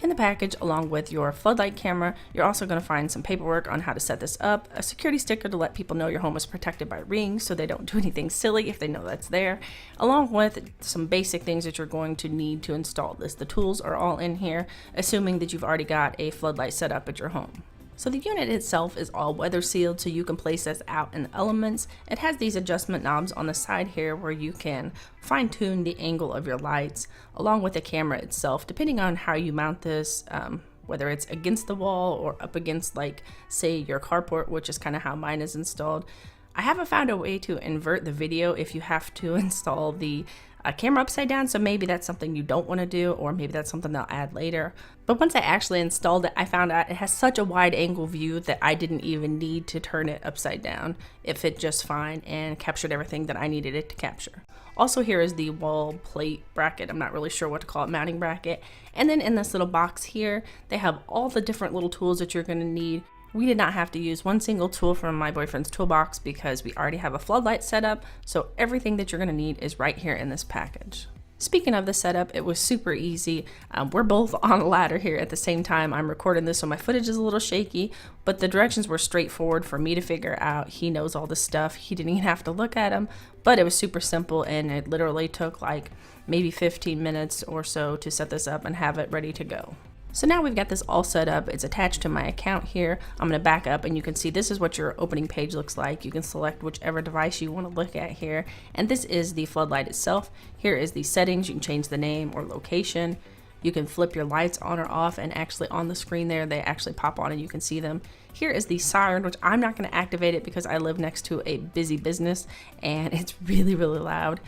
In the package, along with your floodlight camera, you're also going to find some paperwork on how to set this up, a security sticker to let people know your home is protected by rings so they don't do anything silly if they know that's there, along with some basic things that you're going to need to install this. The tools are all in here, assuming that you've already got a floodlight set up at your home. So the unit itself is all weather sealed, so you can place this out in the elements. It has these adjustment knobs on the side here where you can fine tune the angle of your lights along with the camera itself, depending on how you mount this, whether it's against the wall or up against, like, say, your carport, which is kind of how mine is installed. I haven't found a way to invert the video if you have to install the camera upside down, so maybe that's something you don't want to do, or maybe that's something they'll add later. But once I actually installed it, I found out it has such a wide angle view that I didn't even need to turn it upside down. It fit just fine and captured everything that I needed it to capture. Also, here is the wall plate bracket. I'm not really sure what to call it, mounting bracket. And then in this little box here, they have all the different little tools that you're going to need. We did not have to use one single tool from my boyfriend's toolbox because we already have a floodlight set up, so everything that you're going to need is right here in this package. Speaking of the setup, it was super easy. We're both on a ladder here at the same time. I'm recording this, so my footage is a little shaky, but the directions were straightforward for me to figure out. He knows all the stuff. He didn't even have to look at them, but it was super simple, and it literally took like maybe 15 minutes or so to set this up and have it ready to go. So now we've got this all set up. It's attached to my account here. I'm going to back up and you can see this is what your opening page looks like. You can select whichever device you want to look at here. And this is the floodlight itself. Here is the settings. You can change the name or location. You can flip your lights on or off, and actually on the screen there, they actually pop on and you can see them. Here is the siren, which I'm not going to activate it because I live next to a busy business and it's really, really loud.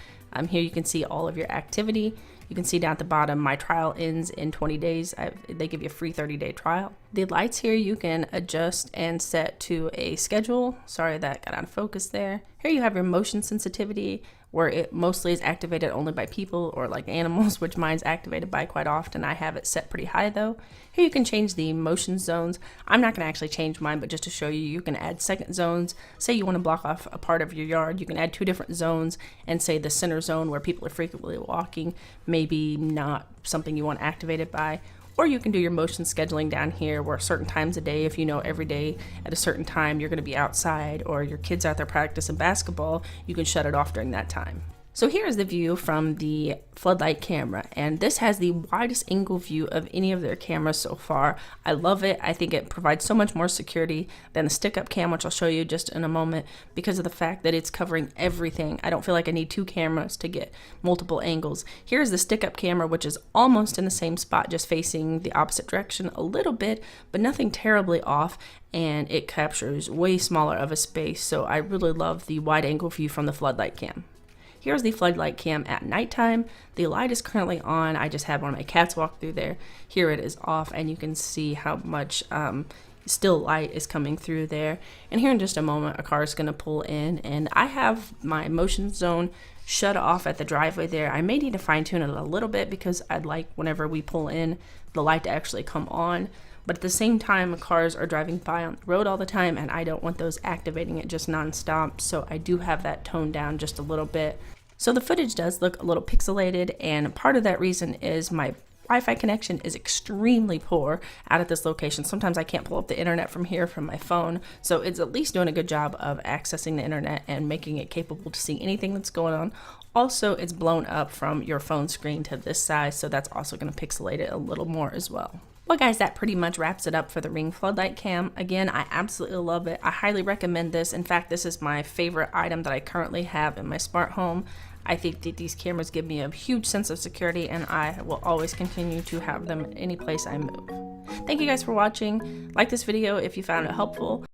Here you can see all of your activity. You can see down at the bottom, my trial ends in 20 days. They give you a free 30-day trial. The lights here you can adjust and set to a schedule. Sorry, that got out of focus there. Here you have your motion sensitivity, where it mostly is activated only by people or like animals, which mine's activated by quite often. I have it set pretty high though. Here you can change the motion zones. I'm not going to actually change mine, but just to show you, you can add second zones. Say you want to block off a part of your yard, you can add 2 different zones, and say the center zone where people are frequently walking, maybe not something you want activated by. Or you can do your motion scheduling down here where certain times a day, if you know every day at a certain time you're going to be outside or your kids out there practicing basketball, you can shut it off during that time. So here is the view from the Floodlight camera, and this has the widest angle view of any of their cameras so far. I love it. I think it provides so much more security than the stick-up cam, which I'll show you just in a moment, because of the fact that it's covering everything. I don't feel like I need 2 cameras to get multiple angles. Here's the stick-up camera, which is almost in the same spot, just facing the opposite direction a little bit, but nothing terribly off, and it captures way smaller of a space. So I really love the wide angle view from the Floodlight cam. Here's the Floodlight cam at nighttime. The light is currently on. I just had one of my cats walk through there. Here it is off, and you can see how much still light is coming through there. And here in just a moment, a car is going to pull in, and I have my motion zone shut off at the driveway there. I may need to fine tune it a little bit because I'd like whenever we pull in, the light to actually come on. But at the same time, cars are driving by on the road all the time, and I don't want those activating it just nonstop, so I do have that toned down just a little bit. So the footage does look a little pixelated, and part of that reason is my Wi-Fi connection is extremely poor out at this location. Sometimes I can't pull up the internet from here from my phone, so it's at least doing a good job of accessing the internet and making it capable to see anything that's going on. Also, it's blown up from your phone screen to this size, so that's also going to pixelate it a little more as well. Well guys, that pretty much wraps it up for the Ring Floodlight Cam. Again, I absolutely love it. I highly recommend this. In fact, this is my favorite item that I currently have in my smart home. I think that these cameras give me a huge sense of security, and I will always continue to have them any place I move. Thank you guys for watching. Like this video if you found it helpful.